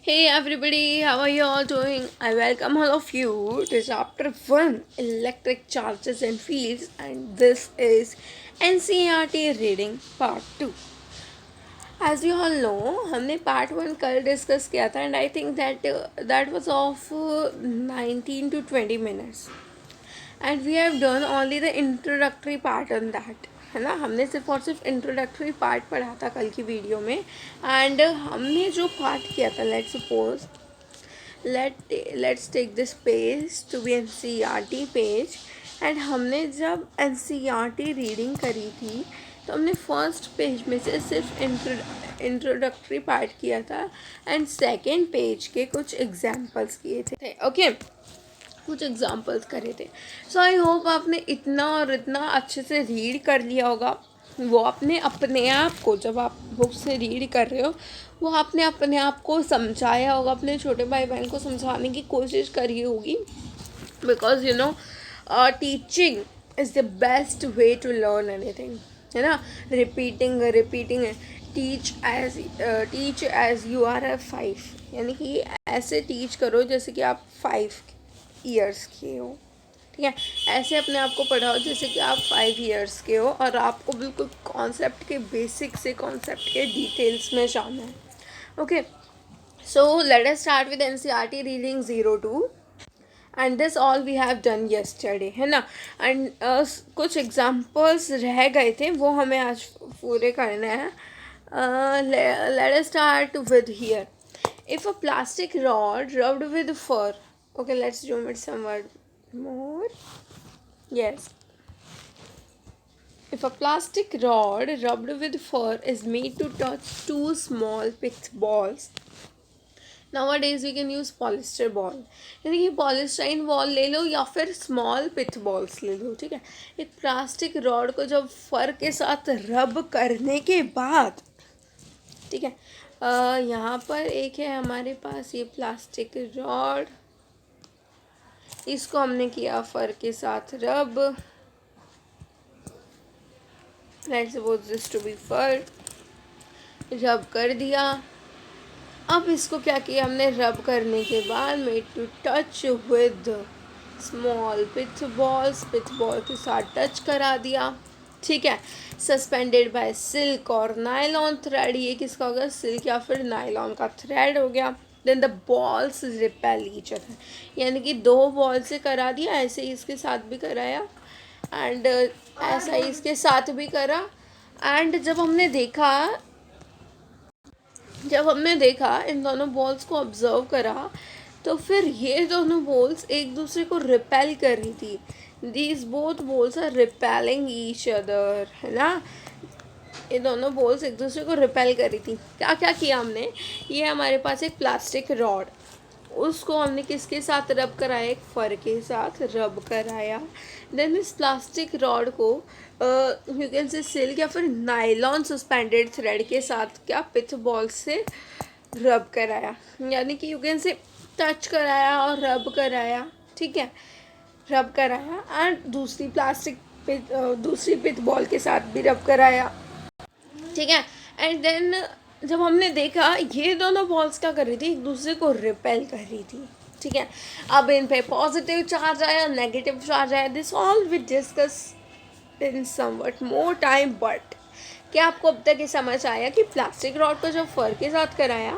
Hey everybody, how are you all doing? I welcome all of you to chapter 1 Electric Charges and Fields, and this is NCERT Reading Part 2. As you all know, हमने Part 1 कल discuss किया था and I think that was of 19 to 20 minutes. And we have done only the introductory part on that. है ना, हमने सिर्फ और सिर्फ इंट्रोडक्टरी पार्ट पढ़ा था कल की वीडियो में. एंड हमने जो पार्ट किया था, let's take this page to be NCERT page. And हमने जब NCERT रीडिंग करी थी तो हमने फर्स्ट पेज में से सिर्फ इंट्रोडक्टरी पार्ट किया था एंड सेकेंड पेज के कुछ एग्जाम्पल्स किए थे. ओके, कुछ एग्जाम्पल्स करे थे. सो आई होप आपने इतना और इतना अच्छे से रीड कर लिया होगा. वो आपने अपने आप को, जब आप बुक से रीड कर रहे हो, वो आपने अपने आप को समझाया होगा, अपने छोटे भाई बहन को समझाने की कोशिश करी होगी. Because you know, teaching is the best way to learn anything, है ना. Repeating teach as you are a 5, यानी कि ऐसे टीच करो जैसे कि आप 5 ईयर्स के हो. ठीक है, ऐसे अपने आप को पढ़ाओ जैसे कि आप 5 ईयर्स के हो और आपको बिल्कुल कॉन्सेप्ट के बेसिक से कॉन्सेप्ट के डिटेल्स में जानना है. Okay, so let us start with NCERT reading 02 and this all we have done yesterday, है ना. एंड कुछ एग्जाम्पल्स रह गए थे, वो हमें आज पूरे करने हैं. Let us start with here. If a plastic rod rubbed with fur. Okay, let's zoom it somewhat more. Yes. If a plastic rod rubbed with fur is made to touch two small pith balls, nowadays we can use polyester ball. यानी कि पॉलिस्टाइन ball ले लो या फिर small पिथ balls ले लो. ठीक है, एक plastic rod को जब फर के साथ रब करने के बाद, ठीक है, यहाँ पर एक है हमारे पास ये प्लास्टिक रॉड, इसको हमने किया फर के साथ rub. Let's suppose this to be fur. Rub कर दिया. अब इसको क्या किया हमने, रब करने के बाद made to touch with small pith ball के साथ टच करा दिया. ठीक है, सस्पेंडेड बाय सिल्क और नायलॉन थ्रेड. ये किसका होगा, सिल्क या फिर नायलॉन का थ्रेड हो गया. Then the balls repel each other, यानी कि 2 बॉल से करा दिया. ऐसे ही इसके साथ भी कराया एंड ऐसा ही इसके साथ भी करा. एंड जब हमने देखा इन दोनों बॉल्स को ऑब्जर्व करा, तो फिर ये दोनों बॉल्स एक दूसरे को रिपेल कर रही थी. These both balls are repelling each other, है ना. ये दोनों बॉल्स एक दूसरे को रिपेल कर रही थी. क्या क्या किया हमने, ये हमारे पास एक प्लास्टिक रॉड, उसको हमने किसके साथ रब कराया, एक फर के साथ रब कराया. देन इस प्लास्टिक रॉड को यू कैन से सिल्क या फिर नायलॉन सस्पेंडेड थ्रेड के साथ क्या पिथ बॉल से रब कराया, यानी कि यू कैन से टच कराया और रब कराया. ठीक है, रब कराया एंड दूसरी पिथ बॉल के साथ भी रब कराया. ठीक है, एंड देन जब हमने देखा ये दोनों बॉल्स क्या कर रही थी, एक दूसरे को रिपेल कर रही थी. ठीक है, अब इन पे पॉजिटिव चार्ज आया, नेगेटिव चार्ज आया. This all we discuss in somewhat more time. But क्या आपको अब तक ये समझ आया कि प्लास्टिक रॉड को जब फर के साथ कराया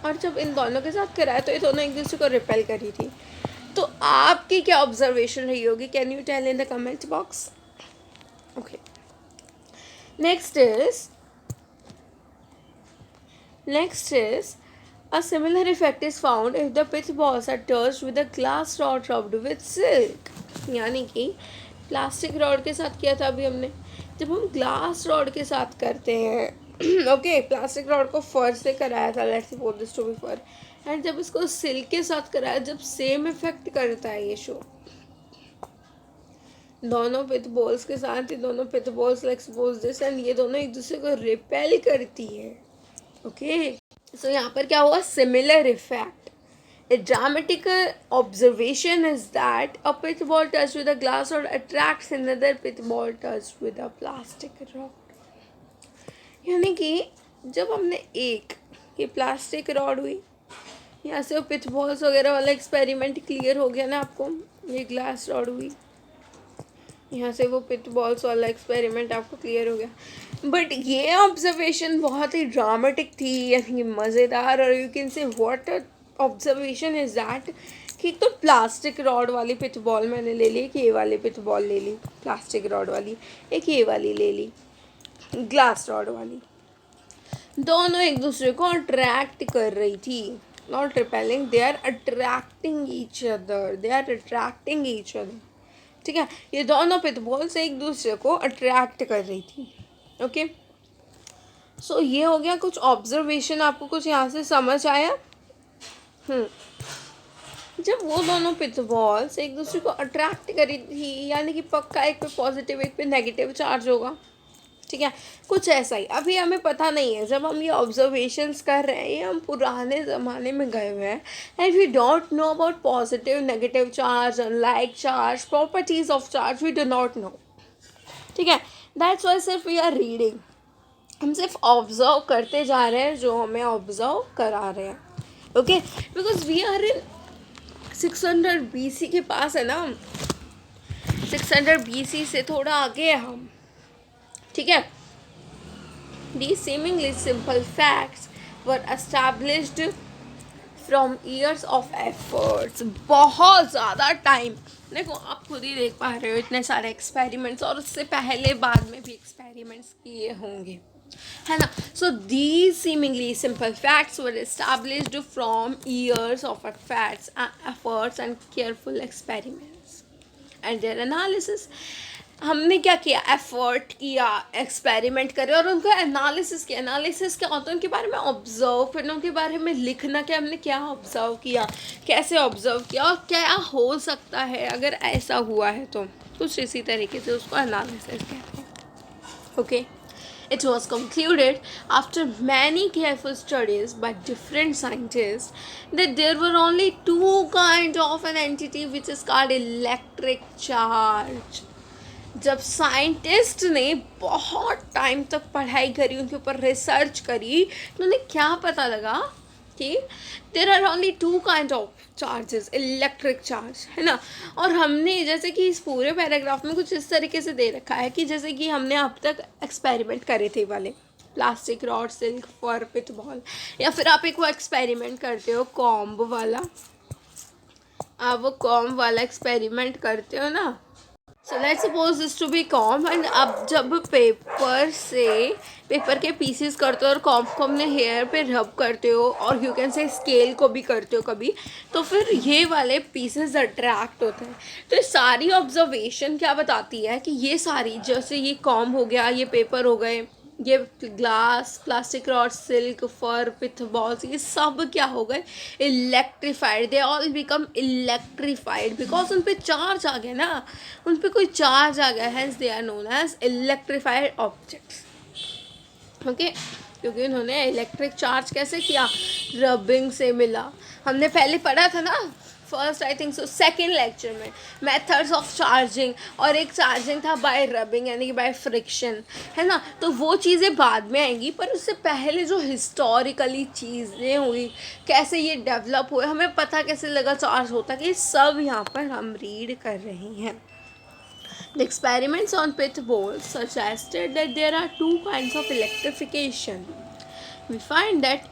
और जब इन दोनों के साथ कराया तो ये दोनों एक दूसरे को रिपेल कर रही थी. तो आपकी क्या ऑब्जर्वेशन रही होगी, can you tell in the comment box. Okay, Next is a similar effect is found if the pith balls are touched with a glass rod rubbed with silk. यानी कि प्लास्टिक रॉड के साथ किया था अभी हमने, जब हम ग्लास रॉड के साथ करते हैं ओके, प्लास्टिक रॉड को फर से कराया था, let's suppose this to be fur, and जब इसको सिल्क के साथ कराया, जब सेम इफेक्ट करता है ये शो. दोनों पिथ बॉल्स के साथ, ये दोनों pith balls like suppose this, and ये दोनों एक दूसरे को रिपेल करती है. ओके, सो यहाँ पर क्या हुआ, similar effect. A dramatical observation is that a pith ball touched with a glass rod attracts another pith ball touched with a plastic rod. यानी कि जब हमने एक ये प्लास्टिक रॉड हुई, यहाँ से वो पिच बॉल्स वगैरह वाला एक्सपेरिमेंट क्लियर हो गया ना आपको। ये ग्लास रॉड हुई, यहाँ से वो पिच बॉल्स वाला एक्सपेरिमेंट आपको क्लियर हो गया। बट ये ऑब्जर्वेशन बहुत ही ड्रामेटिक थी, यानी मज़ेदार। और यू कैन से व्हाट ऑब्जर्वेशन इज़ दैट कि तो प्लास्टिक रॉड वाली पिच बॉल मैंने ले ली, एक ये वाली पिच बॉल ले ली प्लास्टिक रॉड वाली, एक ये वाली ले ली ग्लास रॉड वाली। दोनों एक दूसरे को अट्रैक्ट कर रही थी, not repelling, they are attracting each other, they are attracting each other. ठीक है, ये दोनों पिच बॉल्स एक दूसरे को अट्रैक्ट कर रही थी। ओके, सो ये हो गया कुछ ऑब्जर्वेशन। आपको कुछ यहाँ से समझ आया? जब वो दोनों पिच बॉल्स एक दूसरे को अट्रैक्ट करी थी, यानी कि पक्का एक पे पॉजिटिव एक पे नेगेटिव चार्ज होगा। ठीक है, कुछ ऐसा ही। अभी हमें पता नहीं है, जब हम ये ऑब्जर्वेशंस कर रहे हैं, ये हम पुराने ज़माने में गए हुए हैं and we don't know about positive negative charge, unlike charge, properties of charge, we do not know. ठीक है, दैट्स वाई सिर्फ वी आर रीडिंग, हम सिर्फ ऑब्जर्व करते जा रहे हैं जो हमें ऑब्जर्व करा रहे हैं। Okay, because we are in 600 BC के पास है ना, 600 BC से थोड़ा आगे है हम। ठीक है, these seemingly simple facts were established from years of efforts। बहुत ज़्यादा टाइम, देखो आप खुद ही देख पा रहे हो इतने सारे एक्सपेरिमेंट्स, और उससे पहले बाद में भी एक्सपेरिमेंट्स किए होंगे, है ना। So these seemingly simple facts were established from years of efforts and careful experiments and their analysis. हमने क्या किया, एफर्ट किया, एक्सपेरिमेंट करे और उनका एनालिसिस किया। एनालिसिस क्या होता है, उनके बारे में ऑब्जर्व करना, उनके बारे में लिखना कि हमने क्या ऑब्जर्व किया, कैसे ऑब्जर्व किया और क्या हो सकता है अगर ऐसा हुआ है। तो कुछ इसी तरीके से उसको एनालिसिस कहते हैं। Okay, it was concluded after many careful studies by different scientists that there were only two kinds of an entity which is called electric charge। जब साइंटिस्ट ने बहुत टाइम तक पढ़ाई करी, उनके ऊपर रिसर्च करी, तो उन्हें क्या पता लगा कि there are only two kind of charges, electric charge, है ना। और हमने जैसे कि इस पूरे पैराग्राफ में कुछ इस तरीके से दे रखा है कि जैसे कि हमने अब तक एक्सपेरिमेंट करे थे वाले प्लास्टिक रॉड, सिल्क, फर, पिच बॉल, या फिर आप एक वो एक्सपेरिमेंट करते हो कॉम्ब वाला, आप वो कॉम्ब वाला एक्सपेरिमेंट करते हो ना। So let's suppose this to be comb, and अब जब पेपर के पीसेस करते हो और कॉम्ब को अपने हेयर पे रब करते हो, और यू कैन से स्केल को भी करते हो कभी, तो फिर ये वाले पीसेस अट्रैक्ट होते हैं। तो ये सारी ऑब्जर्वेशन क्या बताती है कि ये सारी, जैसे ये कॉम्ब हो गया, ये पेपर हो गए, ये ग्लास, प्लास्टिक रॉड, सिल्क, फर, पिथ बॉल्स, ये सब क्या हो गए, electrified. They all become electrified because उन पे चार्ज आ गया ना, उन पे कोई चार्ज आ गया, hence they are known as electrified objects. Okay, क्योंकि उन्होंने इलेक्ट्रिक चार्ज कैसे किया, रबिंग से मिला। हमने पहले पढ़ा था ना, फर्स्ट आई थिंक सो सेकेंड लेक्चर में, मेथड्स ऑफ चार्जिंग, और एक चार्जिंग था बाय रबिंग यानी कि बाय फ्रिक्शन, है ना। तो वो चीज़ें बाद में आएंगी, पर उससे पहले जो हिस्टोरिकली चीज़ें हुई, कैसे ये डेवलप हुए, हमें पता कैसे लगा चार्ज होता, कि सब यहाँ पर हम रीड कर रहे हैं। The experiments on pith balls suggested that there are two kinds of electrification. We find that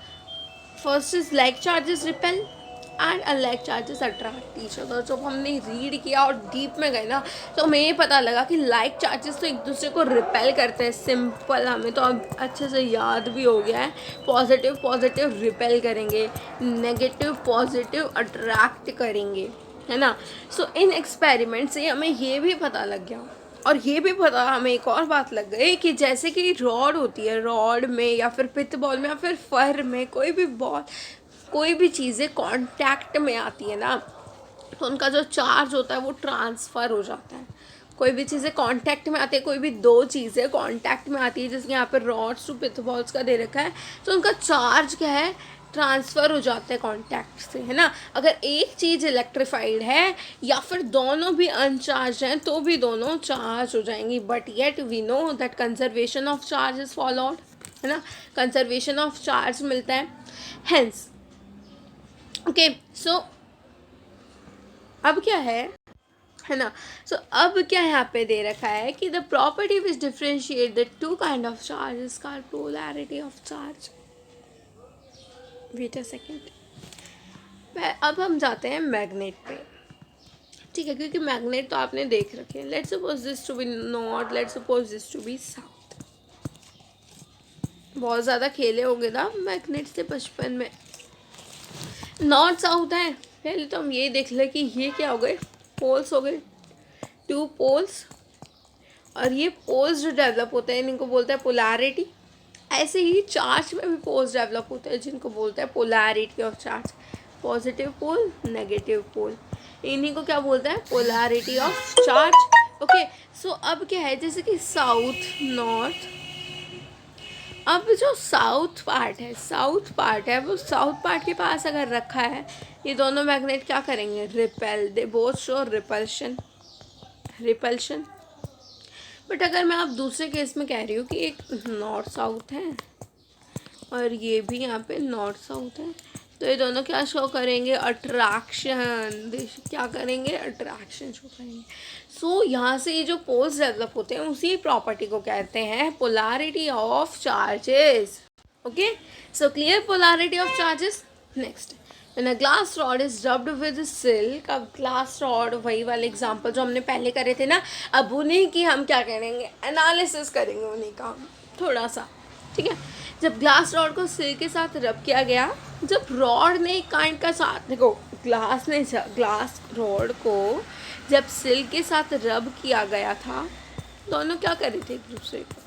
first is like charges repel and unlike charges attract each other। जब हमने रीड किया और डीप में गए ना, तो हमें ये पता लगा कि लाइक चार्जेस तो एक दूसरे को रिपेल करते हैं। सिंपल, हमें तो अब अच्छे से याद भी हो गया है। पॉजिटिव पॉजिटिव रिपेल करेंगे, नेगेटिव पॉजिटिव अट्रैक्ट करेंगे, है ना। सो इन एक्सपेरिमेंट से हमें ये भी पता लग गया, और ये भी पता हमें एक और बात लग गई कि जैसे कि रॉड होती है, रॉड में या फिर पिथ बॉल में या फिर फर में, कोई भी बॉल, कोई भी चीज़ें कांटेक्ट में आती है ना, तो उनका जो चार्ज होता है वो ट्रांसफ़र हो जाता है। कोई भी चीज़ें कांटेक्ट में आती है, कोई भी दो चीज़ें कांटेक्ट में आती है, जैसे यहाँ पर रॉड्स टू पिथ बॉल्स का दे रखा है, तो उनका चार्ज क्या है, ट्रांसफ़र हो जाता है कांटेक्ट से, है ना। अगर एक चीज़ इलेक्ट्रीफाइड है या फिर दोनों भी अनचार्ज हैं, तो भी दोनों चार्ज हो जाएंगी। But yet we know that conservation of charge is followed, है ना, कंजर्वेशन ऑफ चार्ज मिलता है। हेंस ओके, सो अब क्या है ना। सो अब क्या यहाँ पे दे रखा है कि the property which differentiate the two kind of charge is called polarity of charge. Wait a second, अब हम जाते हैं मैग्नेट पे, ठीक है, क्योंकि मैग्नेट तो आपने देख रखे हैं। Let's suppose this to be north, let's suppose this to be south. बहुत ज़्यादा खेले होंगे ना मैग्नेट से बचपन में। नॉर्थ साउथ है, पहले तो हम ये देख ले कि ये क्या हो गए, पोल्स हो गए, टू पोल्स। और ये पोल्स जो डेवलप होते हैं इनको बोलते हैं पोलैरिटी। ऐसे ही चार्ज में भी पोल्स डेवलप होते हैं जिनको बोलते हैं polarity of charge. Positive pole, negative pole, इन्हीं को क्या बोलते हैं, polarity of charge. Okay, so अब क्या है, जैसे कि साउथ नॉर्थ, अब जो साउथ पार्ट है वो साउथ पार्ट के पास अगर रखा है, ये दोनों मैग्नेट क्या करेंगे, repel, they both show repulsion. But अगर मैं आप दूसरे केस में कह रही हूँ कि एक नॉर्थ साउथ है और ये भी यहाँ पे नॉर्थ साउथ है, तो ये दोनों क्या शो करेंगे, अट्रैक्शन। क्या करेंगे, अट्रैक्शन शो करेंगे। सो यहाँ से ये जो पोल्स डेवलप होते हैं उसी प्रॉपर्टी को कहते हैं polarity of charges. Okay, so clear, polarity of charges. Next, when a glass rod is rubbed with silk, अब ग्लास रॉड वही वाले एग्जाम्पल जो हमने पहले करे थे ना, अब उन्हीं की हम क्या करेंगे, एनालिसिस करेंगे उन्हीं का थोड़ा सा, ठीक है। जब ग्लास रॉड को सिल्क के साथ रब किया गया, जब रॉड ने काइंड का साथ, देखो ग्लास रॉड को जब सिल्क के साथ रब किया गया था, दोनों क्या कर रहे थे, एक दूसरे को,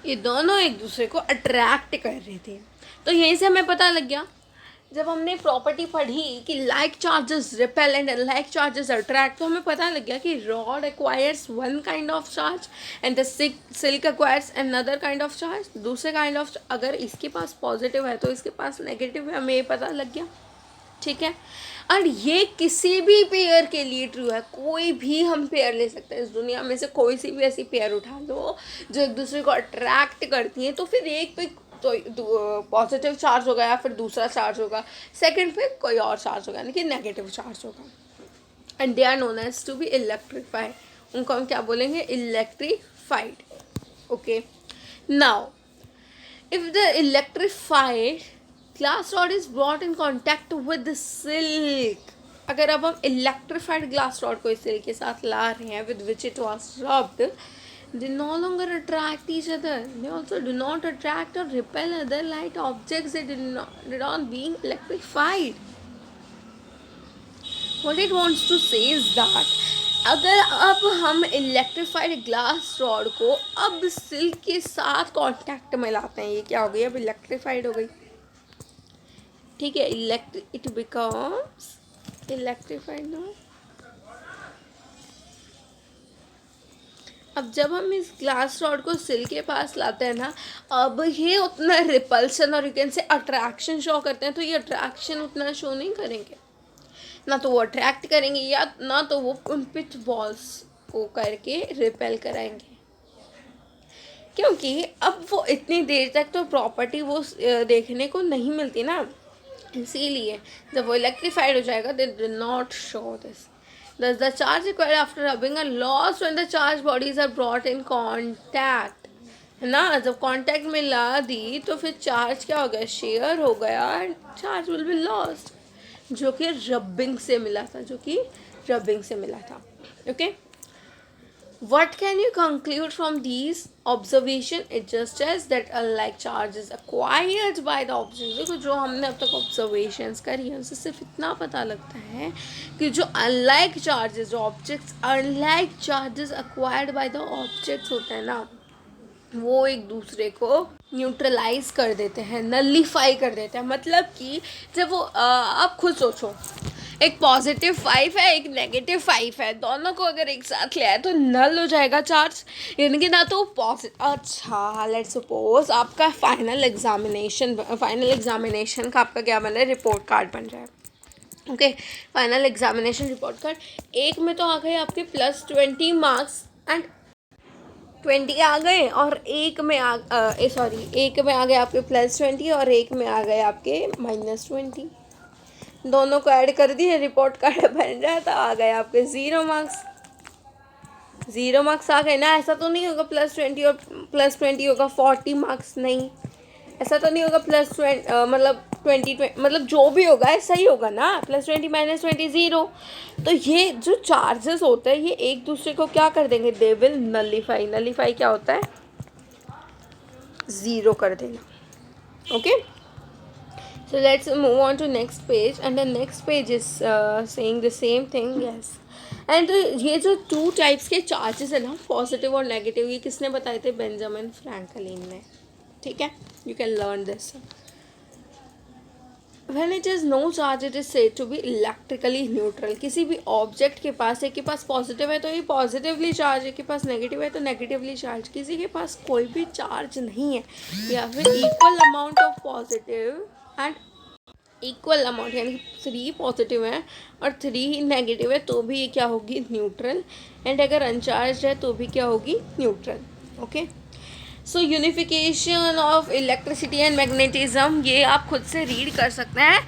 ये दोनों एक दूसरे को अट्रैक्ट कर रहे थे। तो यहीं से हमें पता लग गया, जब हमने प्रॉपर्टी पढ़ी कि like charges repel and like charges attract, तो हमें पता लग गया कि rod acquires one kind of charge and the silk acquires another kind of charge, दूसरे काइंड ऑफ। अगर इसके पास पॉजिटिव है तो इसके पास नेगेटिव है, हमें ये पता लग गया, ठीक है। और ये किसी भी पेयर के लिए ट्रू है, कोई भी हम पेयर ले सकते हैं इस दुनिया में से, कोई सी भी ऐसी पेयर उठा लो जो एक दूसरे को अट्रैक्ट करती हैं, तो फिर एक पे तो पॉजिटिव चार्ज होगा या फिर दूसरा चार्ज होगा, सेकंड पे कोई और चार्ज होगा, यानी कि नेगेटिव चार्ज होगा। And they are known as to be electrified, उनको हम क्या बोलेंगे, electrified. Okay, now if the electrified glass rod is brought in contact with silk, अगर अब हम इलेक्ट्रीफाइड ग्लास रॉड को सिल्क के साथ ला रहे हैं with which it was rubbed, they no longer attract each other. They also do not attract or repel other light objects that did not being electrified. What it wants to say is that अगर अब हम electrified glass rod को अब silk के साथ contact में लाते हैं, ये क्या हो गई, अब इलेक्ट्रीफाइड हो गई, ठीक है, इट बिकम्स इलेक्ट्रीफाइड ना। अब जब हम इस ग्लास रॉड को सिल्क के पास लाते हैं ना, अब ये उतना रिपल्सन और यू कैन से अट्रैक्शन शो करते हैं, तो ये अट्रैक्शन उतना शो नहीं करेंगे, ना तो वो अट्रैक्ट करेंगे या ना तो वो उन पिच बॉल्स को करके रिपेल कराएंगे, क्योंकि अब वो इतनी देर तक तो प्रॉपर्टी वो देखने को नहीं मिलती ना, इसीलिए जब वो इलेक्ट्रीफाइड हो जाएगा दे do not show this. Thus, the charge required after rubbing are lost when the charged bodies are brought in contact, है ना। जब कांटेक्ट में ला दी तो फिर चार्ज क्या हो गया, शेयर हो गया, and charge will be lost, जो कि रबिंग से मिला था, okay. What can you conclude from these observation? It just says that unlike charges acquired by the object, देखो जो हमने अब तक observations करी है उससे सिर्फ इतना पता लगता है कि जो unlike charges, जो objects unlike charges acquired by the objects होते हैं ना, वो एक दूसरे को न्यूट्रलाइज कर देते हैं, नलीफाई कर देते हैं। मतलब कि जब वो आप खुद सोचो, एक पॉजिटिव 5 है, एक नेगेटिव 5 है, दोनों को अगर एक साथ ले आए तो नल हो जाएगा चार्ज, यानी कि ना तो पॉजिटिव। अच्छा, लेट्स सपोज आपका फाइनल एग्जामिनेशन का आपका क्या बना है, रिपोर्ट कार्ड बन रहा है, okay. Final examination report card, एक में तो आ गए आपके +20 मार्क्स एंड 20 आ गए, और एक में आ गए आपके +20 और एक में आ गए आपके -20, दोनों को ऐड कर दिए, रिपोर्ट कार्ड बन रहा था, आ गए आपके 0 मार्क्स। 0 मार्क्स आ गए ना। ऐसा तो नहीं होगा +20 और +20 होगा 40 मार्क्स, नहीं। ऐसा तो नहीं होगा +20 मतलब 20 मतलब जो भी होगा ऐसा ही होगा ना, +20 -20 0। तो ये जो चार्जेस होते हैं ये एक दूसरे को क्या कर देंगे, दे विल नलीफाई। नलीफाई क्या होता है, 0 कर देना। Okay, so let's move on to next page, and the next page is saying the same thing. Yes, and ये जो 2 टाइप्स के चार्जेस है ना, पॉजिटिव और नेगेटिव, ये किसने बताए थे, बेंजामिन फ्रैंकलिन ने। ठीक है, you can learn this. When it is no charge, it is said to be electrically neutral. किसी भी ऑब्जेक्ट के पास, एक के पास पॉजिटिव है तो ये पॉजिटिवली चार्ज, एक के पास नेगेटिव है तो नेगेटिवली चार्ज। किसी के पास कोई भी चार्ज नहीं है, या फिर equal amount of positive and equal amount, यानी 3 पॉजिटिव है और 3 नेगेटिव है तो भी ये क्या होगी, न्यूट्रल। एंड अगर अनचार्ज है तो भी क्या होगी, neutral. Okay, so unification of electricity and magnetism, ये आप खुद से रीड कर सकते हैं।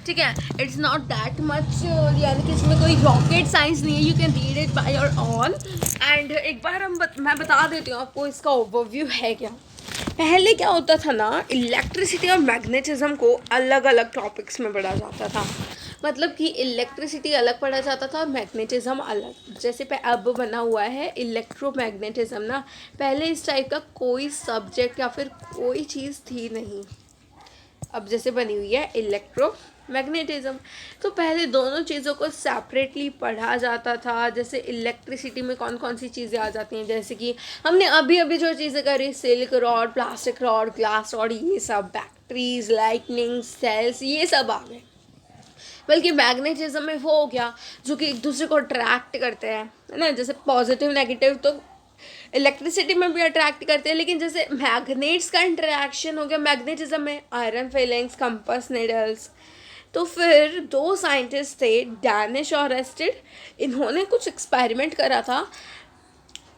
ठीक है, इट्स नॉट दैट मच, यानी कि इसमें कोई रॉकेट साइंस नहीं है, you can read it by your on. And एक बार मैं बता देती हूँ आपको इसका ओवरव्यू है क्या। पहले क्या होता था ना, इलेक्ट्रिसिटी और मैग्नेटिज्म को अलग अलग टॉपिक्स में पढ़ा जाता था। मतलब कि इलेक्ट्रिसिटी अलग पढ़ा जाता था और मैग्नेटिज्म अलग। जैसे अब बना हुआ है इलेक्ट्रोमैग्नेटिज्म ना, पहले इस टाइप का कोई सब्जेक्ट या फिर कोई चीज़ थी नहीं। अब जैसे बनी हुई है इलेक्ट्रोमैग्नेटिज्म, तो पहले दोनों चीज़ों को सेपरेटली पढ़ा जाता था। जैसे इलेक्ट्रिसिटी में कौन कौन सी चीज़ें आ जाती हैं, जैसे कि हमने अभी अभी जो चीज़ें करी, silk rod, plastic rod, glass rod, ये सब, बैटरीज, लाइटनिंग सेल्स, ये सब आ गए। बल्कि मैग्नेटिज्म में वो हो गया जो कि एक दूसरे को अट्रैक्ट करते हैं, है ना। जैसे पॉजिटिव नेगेटिव तो इलेक्ट्रिसिटी में भी अट्रैक्ट करते हैं, लेकिन जैसे मैग्नेट्स का इंटरेक्शन हो गया मैग्नेटिज्म में, आयरन फिलिंग्स, कंपास निडल्स। तो फिर 2 साइंटिस्ट थे, डैनिश और एस्टेड, इन्होंने कुछ एक्सपेरिमेंट करा था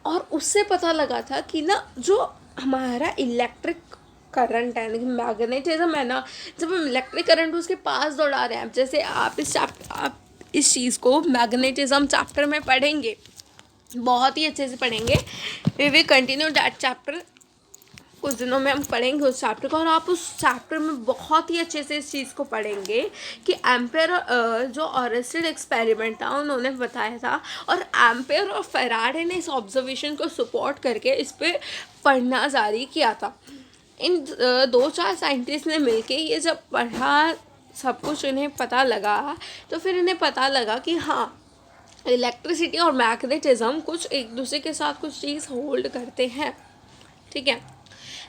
और उससे पता लगा था कि ना जो हमारा इलेक्ट्रिक करंट है, मैग्नेटिज्म है ना, जब हम इलेक्ट्रिक करंट उसके पास दौड़ा रहे हैं, जैसे आप इस चीज़ को मैग्नेटिज्म चैप्टर में पढ़ेंगे, बहुत ही अच्छे से पढ़ेंगे। We will continue that chapter, कुछ दिनों में हम पढ़ेंगे उस चैप्टर को, और आप उस चैप्टर में बहुत ही अच्छे से इस चीज़ को पढ़ेंगे कि एम्पेयर जो ऑरेस्टेड एक्सपेरिमेंट था उन्होंने बताया था, और एम्पेयर और फेराडे ने इस ऑब्जर्वेशन को सपोर्ट करके इस पर पढ़ना जारी किया था। इन 2-4 साइंटिस्ट ने मिलके ये जब पढ़ा, सब कुछ इन्हें पता लगा, तो फिर इन्हें पता लगा कि हाँ, इलेक्ट्रिसिटी और मैग्नेटिज्म कुछ एक दूसरे के साथ कुछ चीज़ होल्ड करते हैं। ठीक है,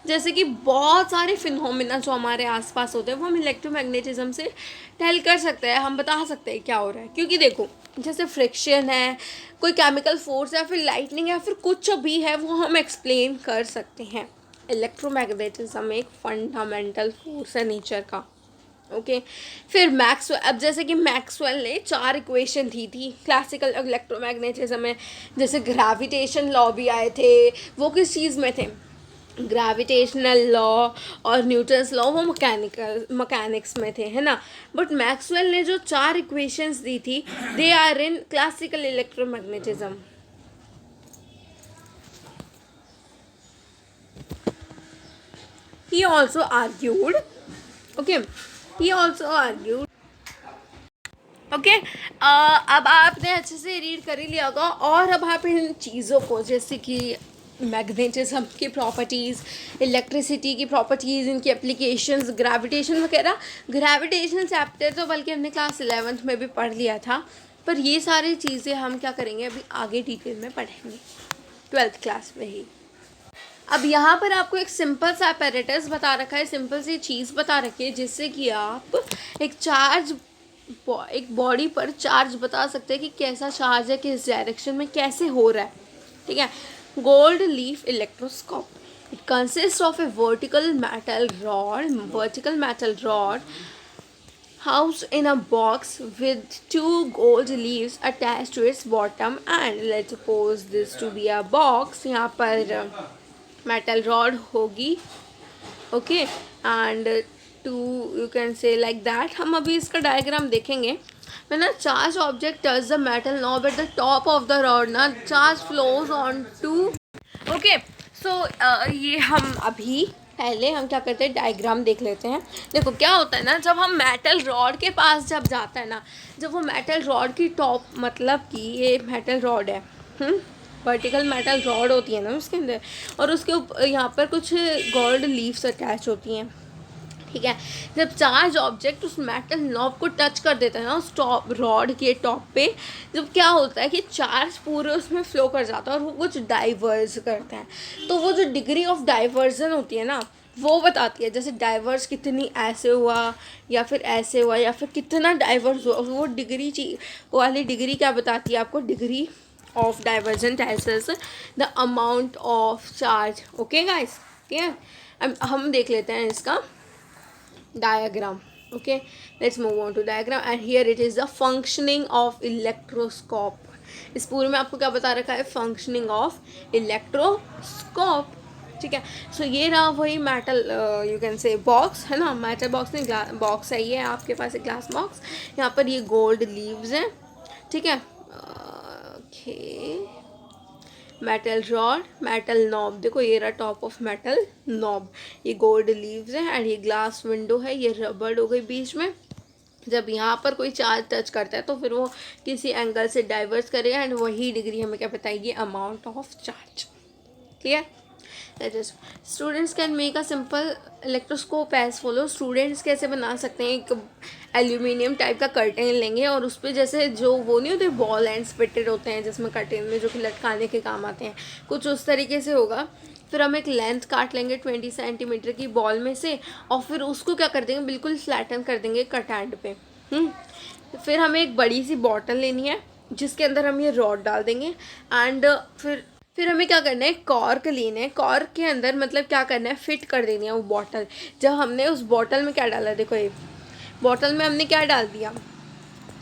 जैसे कि बहुत सारे फिनोमिना जो हमारे आसपास होते हैं वो हम इलेक्ट्रोमैग्नेटिज्म से टेल कर सकते हैं, हम बता सकते हैं क्या हो रहा है। क्योंकि देखो, जैसे फ्रिक्शन है, कोई केमिकल फोर्स या फिर लाइटनिंग या फिर कुछ भी है, वो हम एक्सप्लेन कर सकते हैं। इलेक्ट्रोमैग्नेटिज्म एक फंडामेंटल फोर्स है नेचर का। ओके, फिर मैक्सवेल, अब जैसे कि मैक्सवेल ने 4 इक्वेशन दी थी क्लासिकल इलेक्ट्रोमैग्नेटिज्म में। जैसे ग्रेविटेशन लॉ भी आए थे, वो किस चीज़ में थे, ग्रेविटेशनल लॉ, और न्यूटन्स लॉ वो मैकेनिक्स में थे, है ना। बट मैक्सवेल ने जो 4 इक्वेशंस दी थी, they are in classical electromagnetism. He also argued, okay, he also argued, okay, अब आपने अच्छे से रीड कर ही लिया होगा। और अब आप इन चीज़ों को, जैसे कि मैग्नेटिज्म की प्रॉपर्टीज़, इलेक्ट्रिसिटी की प्रॉपर्टीज़, इनकी एप्लीकेशंस, ग्रेविटेशन वगैरह, ग्रेविटेशन चैप्टर तो बल्कि हमने क्लास 11th में भी पढ़ लिया था, पर ये सारी चीज़ें हम क्या करेंगे, अभी आगे डिटेल में पढ़ेंगे 12th क्लास में ही। अब यहाँ पर आपको एक सिंपल सा अपैरेटस बता रखा है, सिंपल सी चीज़ बता रखी है, जिससे कि आप एक बॉडी पर चार्ज बता सकते हैं कि कैसा चार्ज है, किस डायरेक्शन में कैसे हो रहा है। ठीक है, gold leaf electroscope, it consist of A vertical metal rod housed in a box with 2 gold leaves attached to its bottom, and let's suppose this to be a box। यहाँ पर मेटल रॉड होगी, okay, and two, you can say like that. हम अभी इसका diagram देखेंगे. when a charged object touches the metal knob at the top of the rod, ना charge flows on to. Okay so ये हम अभी पहले हम क्या करते हैं, डायग्राम देख लेते हैं. देखो क्या होता है ना, जब हम मेटल रॉड के पास जब जाता है ना, जब वो मेटल रॉड की टॉप, मतलब कि ये मेटल रॉड है, वर्टिकल मेटल रॉड होती है ना उसके अंदर, और उसके ऊपर यहाँ पर कुछ गोल्ड लीव्स अटैच होती हैं. ठीक है, जब चार्ज ऑब्जेक्ट उस मेटल नॉब को टच कर देता है ना, उस टॉप रॉड के टॉप पे, जब क्या होता है कि चार्ज पूरे उसमें फ्लो कर जाता है और वो कुछ डाइवर्स करता है. तो वो जो डिग्री ऑफ डाइवर्जन होती है ना, वो बताती है. जैसे डाइवर्स कितनी ऐसे हुआ या फिर ऐसे हुआ या फिर कितना डाइवर्स हुआ, वो डिग्री वो वाली डिग्री क्या बताती है आपको, degree of diversion tells us the amount of charge. Okay guys, ठीक है. हम देख लेते हैं इसका diagram. Okay, let's move on to diagram, and here it is the functioning of electroscope. इस पूरे में आपको क्या बता रखा है, फंक्शनिंग ऑफ इलेक्ट्रोस्कोप. ठीक है, सो ये रहा वही मेटल, यू कैन से बॉक्स है ना, मेटल बॉक्स नहीं, बॉक्स है ये आपके पास, एक ग्लास बॉक्स. यहाँ पर ये गोल्ड लीव्स हैं. ठीक है, okay, metal rod, metal knob, देखो ये रहा टॉप ऑफ मेटल नॉब, ये गोल्ड लीव्स है, एंड ये ग्लास विंडो है, ये रबड़ हो गई बीच में. जब यहाँ पर कोई चार्ज टच करता है तो फिर वो किसी एंगल से डाइवर्स करेगा, एंड वही डिग्री हमें क्या बताएगी, amount of charge. Clear. That is students can make a simple electroscope as follow. Students कैसे बना सकते हैं, एक एल्यूमिनियम टाइप का कर्टेन लेंगे और उस पर जैसे जो वो नहीं होते बॉल एंड्स फिटेड होते हैं जिसमें कर्टेन में जो कि लटकाने के काम आते हैं, कुछ उस तरीके से होगा. फिर हम एक लेंथ काट लेंगे 20 सेंटीमीटर की बॉल में से, और फिर उसको क्या कर देंगे, बिल्कुल फ्लैटन कर देंगे कट एंड पे. फिर हमें एक बड़ी सी बॉटल लेनी है जिसके अंदर हम ये रॉड डाल देंगे, एंड फिर हमें क्या करना है, कॉर्क लेना है. कॉर्क के अंदर मतलब क्या करना है, फिट कर देनी है वो बॉटल. जब हमने उस बॉटल में क्या डाला, देखो ये बॉटल में हमने क्या डाल दिया,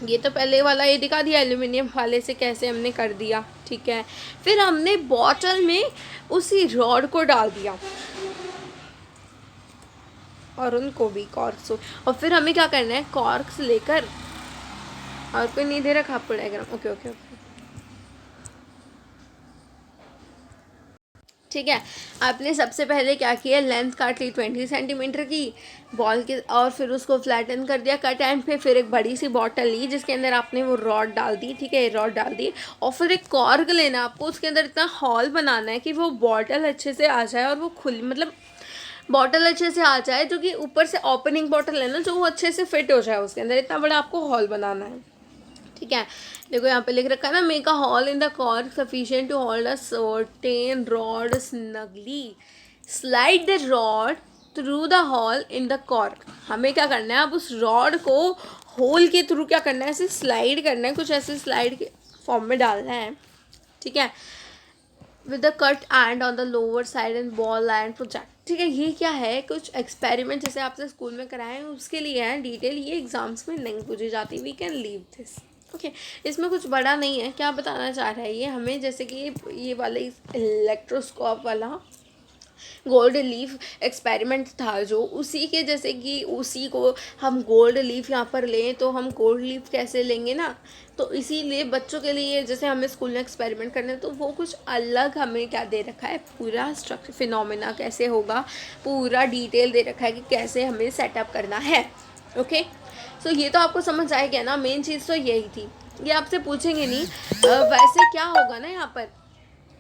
ये तो पहले वाला ये दिखा दिया एल्यूमिनियम वाले से कैसे हमने कर दिया. ठीक है, फिर हमने बॉटल में उसी रॉड को डाल दिया और उनको भी कॉर्क्स, और फिर हमें क्या करना है, कॉर्क्स लेकर, और कोई नहीं दे रखा आपको डायग्राम. ओके ओके ओके, ठीक है. आपने सबसे पहले क्या किया, लेंथ काट ली 20 सेंटीमीटर की बॉल के, और फिर उसको फ्लैटन कर दिया कट एंड पे. फिर एक बड़ी सी बॉटल ली जिसके अंदर आपने वो रॉड डाल दी. ठीक है, रॉड डाल दी, और फिर एक कॉर्क लेना आपको, उसके अंदर इतना हॉल बनाना है कि वो बॉटल अच्छे से आ जाए, और वो खुली, मतलब बॉटल अच्छे से आ जाए, जो कि ऊपर से ओपनिंग बॉटल है ना, जो वो अच्छे से फिट हो जाए उसके अंदर. इतना बड़ा आपको हॉल बनाना है. ठीक है, देखो यहाँ पे लिख रखा है ना, make a hole in the cork sufficient to hold a certain rod snugly, slide the rod through the hole in the cork. हमें क्या करना है, अब उस रॉड को होल के थ्रू क्या करना है, ऐसे स्लाइड करना है, कुछ ऐसे स्लाइड के फॉर्म में डालना है. ठीक है, with the cut and on the lower side and ball and project. ठीक है, ये क्या है, कुछ एक्सपेरिमेंट जैसे आपसे स्कूल में कराए हैं उसके लिए है. डिटेल ये एग्जाम्स में नहीं पूछी जाती, we can leave this. Okay, इसमें कुछ बड़ा नहीं है. क्या बताना चाह रहा है ये हमें, जैसे कि ये वाला इलेक्ट्रोस्कोप वाला गोल्ड लीफ एक्सपेरिमेंट था जो, उसी के जैसे कि उसी को हम गोल्ड लीफ यहाँ पर लें तो हम गोल्ड लीफ कैसे लेंगे ना, तो इसीलिए बच्चों के लिए जैसे हमें स्कूल में एक्सपेरिमेंट करना है तो वो कुछ अलग हमें क्या दे रखा है, पूरा स्ट्रक्चर फिनोमेना कैसे होगा, पूरा डिटेल दे रखा है कि कैसे हमें सेटअप करना है. ओके, सो ये तो आपको समझ आ गया ना, मेन चीज़ तो यही थी. ये आपसे पूछेंगे नहीं, वैसे क्या होगा ना यहाँ पर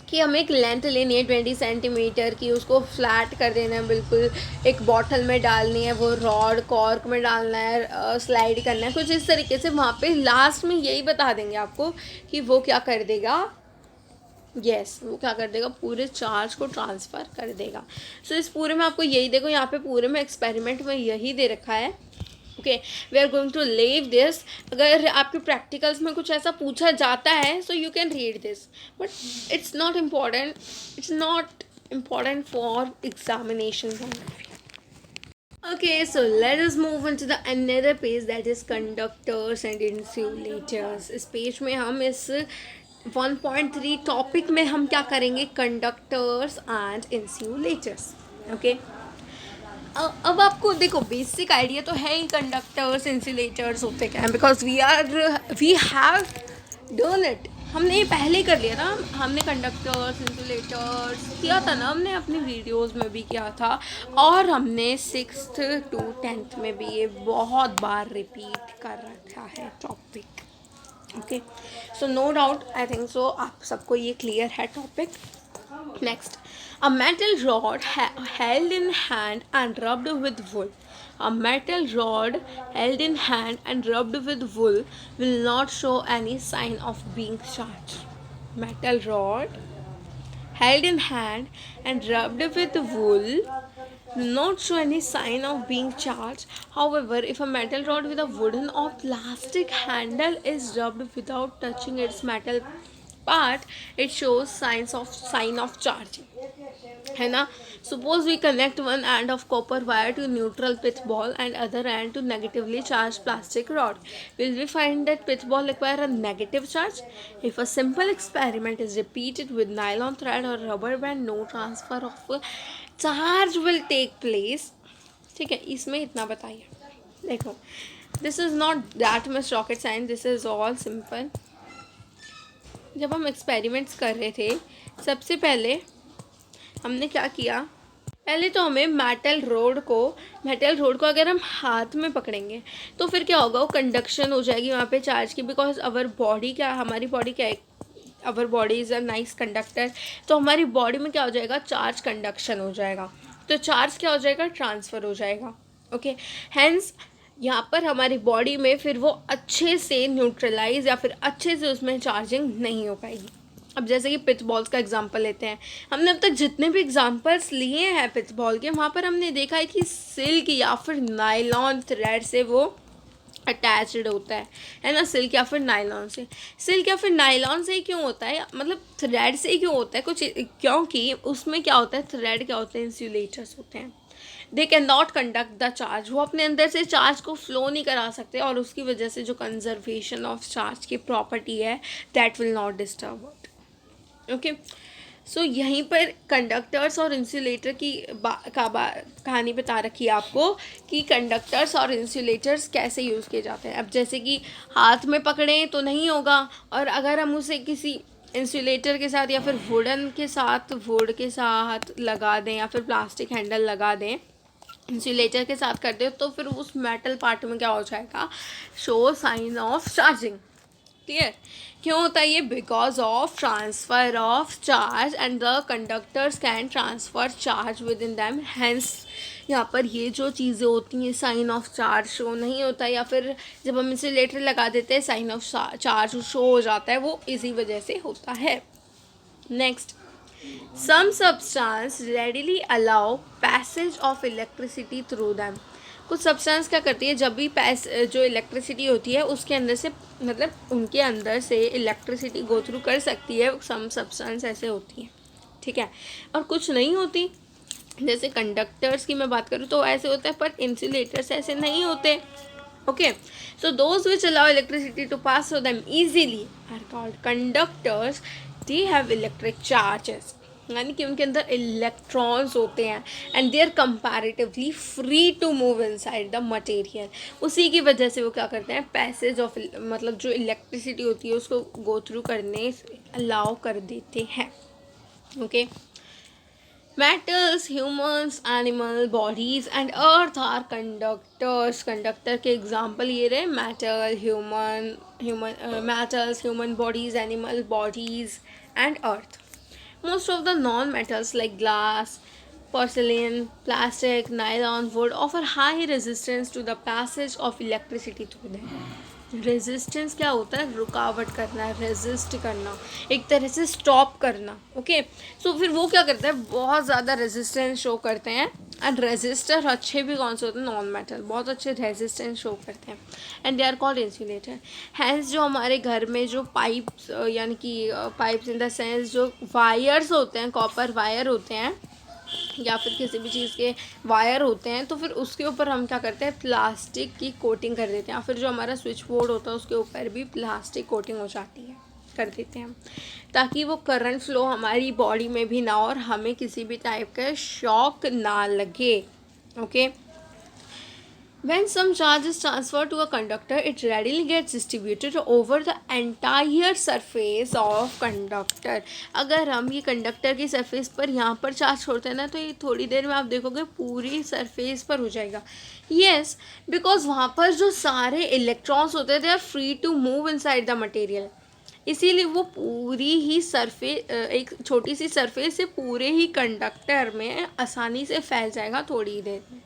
कि हमें एक लेंथ लेनी है 20 सेंटीमीटर की, उसको फ्लैट कर देना है बिल्कुल, एक बॉटल में डालनी है, वो रॉड कॉर्क में डालना है, स्लाइड करना है, कुछ इस तरीके से. वहाँ पे लास्ट में यही बता देंगे आपको कि वो क्या कर देगा, वो क्या कर देगा, पूरे चार्ज को ट्रांसफ़र कर देगा. सो इस पूरे में आपको यही, देखो यहाँ पे पूरे में एक्सपेरिमेंट में यही दे रखा है. Okay, we are going to leave this. अगर आपके प्रैक्टिकल्स में कुछ ऐसा पूछा जाता है so you can read this, but it's not important for examination. Okay, so let us move into the another page, that is conductors and insulators. इस page में हम इस 1.3 टॉपिक में हम क्या करेंगे, कंडक्टर्स एंड इंसुलेटर्स. ओके, अब आपको देखो बेसिक आइडिया तो है ही कंडक्टर्स इंसुलेटर्स होते क्या हैं, because we have done it, हमने ये पहले ही कर लिया था। हमने कंडक्टर्स इंसुलेटर्स किया था ना, हमने अपनी वीडियोस में भी किया था, और हमने 6th to 10th में भी ये बहुत बार रिपीट कर रखा है topic. Okay, so no doubt, I think so आप सबको ये क्लियर है topic. Next, a metal rod held in hand and rubbed with wool. A metal rod held in hand and rubbed with wool will not show any sign of being charged. Metal rod held in hand and rubbed with wool will not show any sign of being charged. However, if a metal rod with a wooden or plastic handle is rubbed without touching its metal part, it shows sign of charging, है ना। Suppose we connect one end of copper wire to neutral pitch ball and other end to negatively charged plastic rod. Will we find that pitch ball require a negative charge? If a simple experiment is repeated with nylon thread or rubber band, no transfer of charge will take place. ठीक है, इसमें इतना बताइए। देखो, this is not that much rocket science, this is all simple। जब हम experiments कर रहे थे, सबसे पहले हमने क्या किया, पहले तो हमें मेटल रोड को अगर हम हाथ में पकड़ेंगे तो फिर क्या होगा, वो कंडक्शन हो जाएगी वहाँ पे चार्ज की, बिकॉज हमारी बॉडी क्या है, our body is a nice conductor. तो हमारी बॉडी में क्या हो जाएगा, चार्ज कंडक्शन हो जाएगा, तो चार्ज क्या हो जाएगा, ट्रांसफ़र हो जाएगा। ओके, हैंस यहाँ पर हमारी बॉडी में फिर वो अच्छे से न्यूट्रलाइज या फिर अच्छे से उसमें चार्जिंग नहीं हो पाएगी। अब जैसे कि पिच बॉल्स का एग्जांपल लेते हैं, हमने अब तक जितने भी एग्जांपल्स लिए हैं पिच बॉल के, वहाँ पर हमने देखा है कि सिल्क या फिर नायलॉन थ्रेड से वो अटैच्ड होता है ना, सिल्क या फिर नायलॉन से। सिल्क या फिर नायलॉन से ही क्यों होता है, मतलब थ्रेड से ही क्यों होता है कुछ, क्योंकि उसमें क्या होता है, थ्रेड क्या होते हैं, इंसुलेटर्स होते हैं। They can not conduct the charge, वो अपने अंदर से चार्ज को फ्लो नहीं करा सकते, और उसकी वजह से जो कंजर्वेशन ऑफ चार्ज की प्रॉपर्टी है that will not disturb. Okay, so यहीं पर कंडक्टर्स और इंसुलेटर की कहानी बता रखी है आपको कि कंडक्टर्स और इंसुलेटर्स कैसे यूज़ किए जाते हैं। अब जैसे कि हाथ में पकड़ें तो नहीं होगा, और अगर हम उसे किसी इंसुलेटर के साथ या फिर वुड के साथ लगा दें या फिर प्लास्टिक हैंडल लगा दें, इंसुलेटर के साथ कर दे, तो फिर उस मेटल पार्ट में क्या हो जाएगा, show sign of charging. Clear, क्यों होता है ये, because of transfer of charge and the conductors can transfer charge within them, hence यहाँ पर ये जो चीज़ें होती हैं साइन ऑफ चार्ज शो नहीं होता, या फिर जब हम इंसुलेटर लगा देते हैं साइन ऑफ चार्ज शो हो जाता है, वो इसी वजह से होता है। Next, some substance readily allow passage of electricity through them. कुछ सब्सटेंस क्या करती है, जब भी जो इलेक्ट्रिसिटी होती है उसके अंदर से, मतलब उनके अंदर से इलेक्ट्रिसिटी गो थ्रू कर सकती है, सम सब्सटेंस ऐसे होती हैं, ठीक है, और कुछ नहीं होती। जैसे कंडक्टर्स की मैं बात करूँ तो ऐसे होता है, पर इंसुलेटर्स ऐसे नहीं होते। Okay, so those which allow electricity to pass through them easily are called conductors. They have electric charges, यानी कि उनके अंदर इलेक्ट्रॉन्स होते हैं, and they are comparatively free to move inside the material. उसी की वजह से वो क्या करते हैं, पैसेज ऑफ, मतलब जो इलेक्ट्रिसिटी होती है उसको गो थ्रू करने अलाउ कर देते हैं। Okay, metals, humans, animal bodies and earth are conductors. Conductor के एग्जाम्पल ये रहे, metals, human bodies, animal bodies and earth. Most of the non-metals like glass, porcelain, plastic, nylon, wood offer high resistance to the passage of electricity through them. Resistance क्या होता है, रुकावट करना, resist करना, एक तरह से स्टॉप करना। ओके, सो फिर वो क्या करता है, बहुत ज़्यादा रेजिस्टेंस शो करते हैं, एंड रेजिस्टर अच्छे भी कौन से होते हैं, नॉन मेटल, बहुत अच्छे रेजिस्टेंस शो करते हैं, and they are called insulator. Hence जो हमारे घर में जो पाइप्स, यानी कि पाइप्स इन द सेंस जो वायर्स होते हैं, कॉपर वायर होते हैं या फिर किसी भी चीज़ के वायर होते हैं, तो फिर उसके ऊपर हम क्या करते हैं, प्लास्टिक की कोटिंग कर देते हैं, या फिर जो हमारा स्विच बोर्ड होता है उसके ऊपर भी प्लास्टिक कोटिंग हो जाती है, कर देते हैं, ताकि वो करंट फ्लो हमारी बॉडी में भी ना हो और हमें किसी भी टाइप का शॉक ना लगे। Okay. When some charge is transferred to a conductor, it readily gets distributed over the entire surface of conductor. अगर हम ये कंडक्टर की सरफेस पर यहाँ पर चार्ज छोड़ते हैं ना, तो ये थोड़ी देर में आप देखोगे पूरी सरफेस पर हो जाएगा. Yes, because वहाँ पर जो सारे इलेक्ट्रॉन्स होते हैं, they are free to move inside the material. इसीलिए वो पूरी ही सरफेस, एक छोटी सी सरफेस से पूरे ही कंडक्टर में आसानी से फैल जाएगा थोड़ी देर में.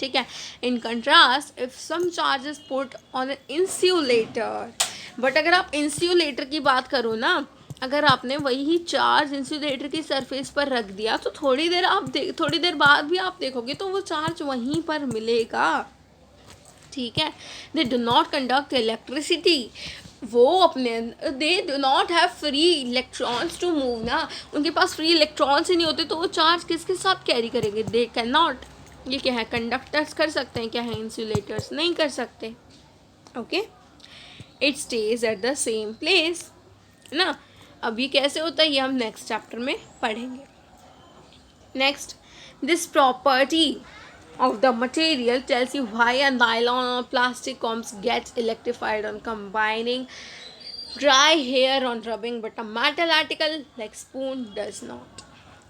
ठीक है. In contrast if some charge is put on an insulator, but अगर आप इंसुलेटर की बात करो ना, अगर आपने वही चार्ज इंसुलेटर की सरफेस पर रख दिया तो थोड़ी देर बाद भी आप देखोगे तो वो चार्ज वहीं पर मिलेगा. ठीक है. They do not conduct electricity. वो अपने they do not have free electrons to move ना, उनके पास फ्री इलेक्ट्रॉन्स ही नहीं होते तो वो चार्ज किसके साथ कैरी करेंगे. They can not. ये क्या है, कंडक्टर्स कर सकते हैं, क्या है इंसुलेटर्स नहीं कर सकते. Okay. It stage at the same place ना. अब ये कैसे होता है ये हम नेक्स्ट चैप्टर में पढ़ेंगे. Next, this property of the material tells you why a nylon or plastic combs gets electrified on combining dry hair on rubbing, but a metal article like spoon does not.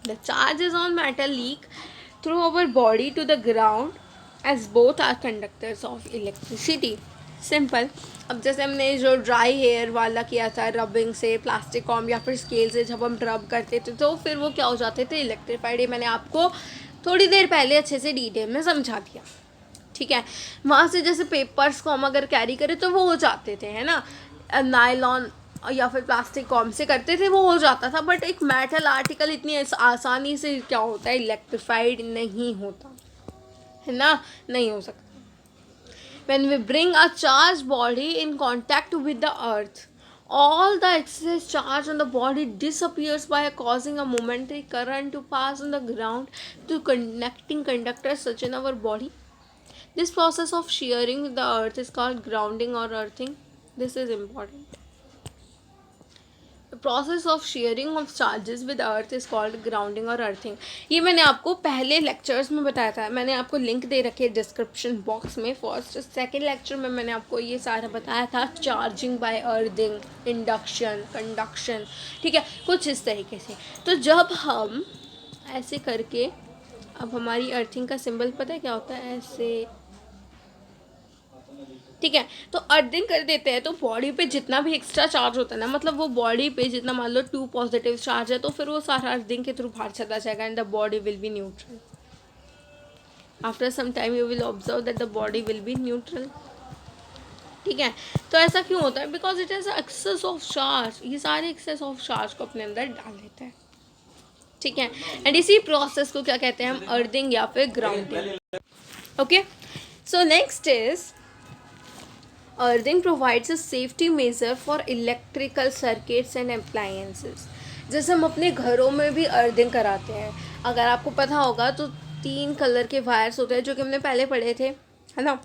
The charges on metal leak through our body to the ground as both are conductors of electricity. Simple. अब जैसे हमने जो dry hair वाला किया था rubbing से, plastic comb या फिर स्केल से जब हम रब करते थे तो फिर वो क्या हो जाते थे, इलेक्ट्रीफाइड. ये मैंने आपको थोड़ी देर पहले अच्छे से डिटेल में समझा दिया. ठीक है. वहाँ से जैसे पेपर्स को हम अगर कैरी करें तो वो हो जाते थे, है ना. नायलॉन या फिर प्लास्टिक कॉम से करते थे वो हो जाता था, बट एक मेटल आर्टिकल इतनी आसानी से क्या होता है, इलेक्ट्रीफाइड नहीं होता है ना, नहीं हो सकता. When we bring a charged body in contact with the earth, all the excess charge on the body disappears by causing a momentary current to pass on the ground to connecting conductors such in our body. This process of shearing the earth is called grounding or earthing. This is important. The process of shearing of charges with earth is called grounding or earthing. ये मैंने आपको पहले lectures में बताया था, मैंने आपको link दे रखी है डिस्क्रिप्शन बॉक्स में. फर्स्ट सेकंड लेक्चर में मैंने आपको ये सारा बताया था, charging by earthing, induction, conduction. ठीक है, कुछ इस तरीके से. तो जब हम ऐसे करके, अब हमारी अर्थिंग का सिंबल पता है क्या होता है, ऐसे. ठीक है. तो अर्थिंग कर देते हैं तो बॉडी पे जितना भी एक्स्ट्रा चार्ज होता है ना, मतलब वो बॉडी पे जितना मान लो 2 पॉजिटिव चार्ज है तो फिर वो सारा अर्थिंग के थ्रू बाहर चला जाएगा and the body will be neutral. After some time you will observe that the body will be neutral. ठीक है. तो ऐसा क्यों होता है, because it is excess of charge. ये सारे एक्सेस ऑफ चार्ज को अपने अंदर डाल देता है. ठीक है. एंड इसी प्रोसेस को क्या कहते हैं हम, अर्थिंग या फिर grounding. Okay. So next is earthing provides a safety major for electrical circuits and appliances. जैसे हम अपने घरों में भी अर्थिंग कराते हैं. अगर आपको पता होगा तो 3 कलर के वायर्स होते हैं जो कि हमने पहले पढ़े थे, है ना.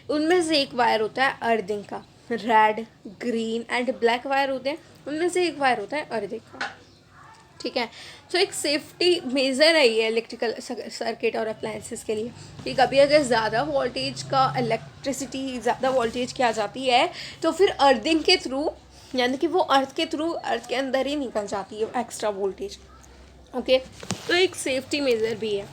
उनमें से एक वायर होता है अर्थिंग का, red, green and black wire होते हैं. उनमें से एक वायर होता है अर्थिंग का. ठीक है. तो एक सेफ्टी मेज़र है ये इलेक्ट्रिकल सर्किट और अप्लायंसेस के लिए कि कभी अगर ज़्यादा वोल्टेज का इलेक्ट्रिसिटी ज़्यादा वोल्टेज की आ जाती है तो फिर अर्थिंग के थ्रू, यानी कि वो अर्थ के थ्रू, अर्थ के अंदर ही निकल जाती है एक्स्ट्रा वोल्टेज. ओके. तो एक सेफ्टी मेज़र भी है.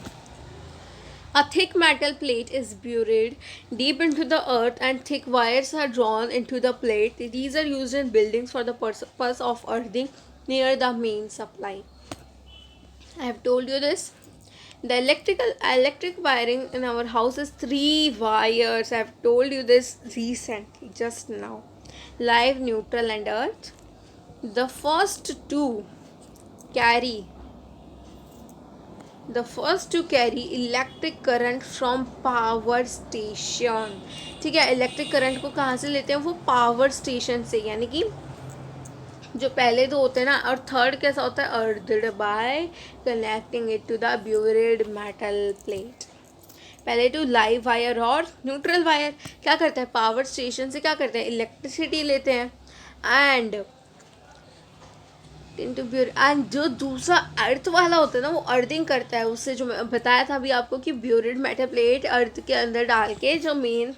A thick metal plate is buried deep into the earth and thick wires are drawn into the plate. These are used in buildings for the purpose of earthing near the main supply. I have told you this. The electric wiring in our house is 3 wires. I have told you this recently, just now. Live, neutral and earth. The first two carry electric current from power station. ठीक है. Electric current को कहाँ से लेते हैं, वो power station से. यानी कि जो पहले 2 होते हैं ना, और थर्ड कैसा होता है, earthed by connecting it to the buried metal plate. पहले तो लाइव वायर और न्यूट्रल वायर क्या करता है, पावर स्टेशन से क्या करते हैं, इलेक्ट्रिसिटी लेते हैं एंड इनटू प्योर। एंड जो दूसरा अर्थ वाला होता है ना, वो अर्थिंग करता है उससे, जो मैं बताया था अभी आपको कि ब्यूरिड मेटल प्लेट अर्थ के अंदर डाल के जो मेन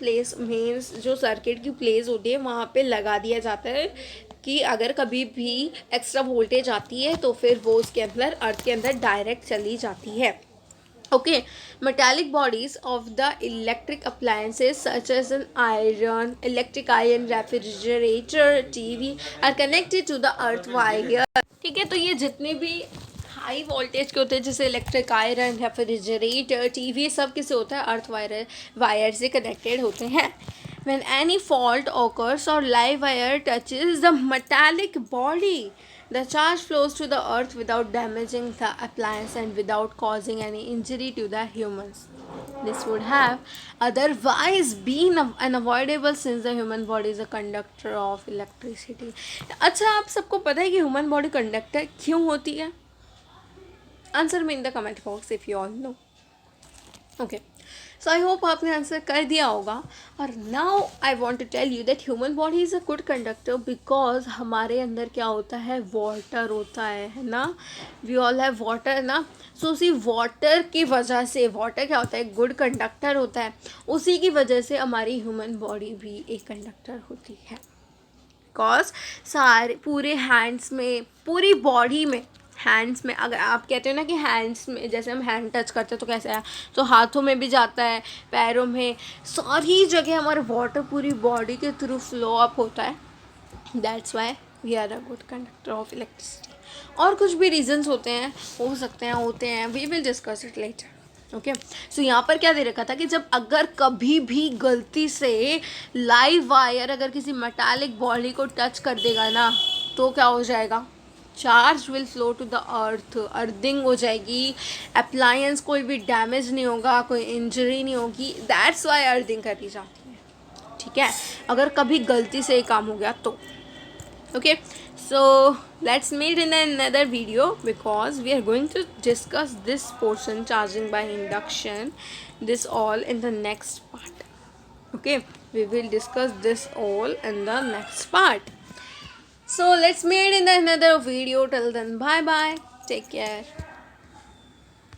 जो सर्किट की प्लेस होती है वहाँ पे लगा दिया जाता है कि अगर कभी भी एक्स्ट्रा वोल्टेज आती है तो फिर वो उसके अंदर अर्थ के अंदर डायरेक्ट चली जाती है. Okay, metallic bodies of the electric appliances such as an electric iron, refrigerator, TV are connected to the earth wire. ठीक है, तो ये जितने भी हाई वोल्टेज के होते हैं जैसे इलेक्ट्रिक आयरन, रेफ्रिजरेटर, टीवी, सब किसे होता है अर्थ वायर से कनेक्टेड होते हैं. When any fault occurs or live wire touches the metallic body, the charge flows to the earth without damaging the appliance and without causing any injury to the humans. This would have otherwise been unavoidable since the human body is a conductor of electricity. अच्छा, आप सबको पता है कि human body conductor क्यों होती है? Answer me in the comment box if you all know. Okay, so I hope आपने आंसर कर दिया होगा. और now I want to tell you that human body is a good conductor because हमारे अंदर क्या होता है, वाटर होता है ना. वी ऑल हैव वाटर ना. सो उसी वाटर की वजह से, वाटर क्या होता है, गुड कंडक्टर होता है. उसी की वजह से हमारी ह्यूमन बॉडी भी एक कंडक्टर होती है. बिकॉज सारे पूरे हैंड्स में, पूरी बॉडी में, हैंड्स में, अगर आप कहते हो ना कि हैंड्स में जैसे हम हैंड टच करते हैं तो कैसे है, तो हाथों में भी जाता है, पैरों में, सारी जगह हमारे वाटर पूरी बॉडी के थ्रू फ्लो अप होता है. That's why we are a good conductor of electricity. और कुछ भी रीजंस होते हैं, हो सकते हैं, होते हैं, we will discuss it later. Okay, so यहाँ पर क्या दे रखा था कि जब अगर कभी भी गलती से लाइव वायर अगर किसी मेटालिक बॉडी को टच कर देगा ना, तो क्या हो जाएगा, charge will flow to the earth, earthing हो जाएगी, अप्लायंस कोई भी डैमेज नहीं होगा, कोई इंजरी नहीं होगी. दैट्स वाई अर्थिंग करी जाती है. ठीक है, अगर कभी गलती से ये काम हो गया तो. Okay, so let's meet in another video because we are going to discuss this portion, charging by induction, this all in the next part. Okay, we will discuss this all in the next part. So let's meet in another video. Till then, bye bye, take care.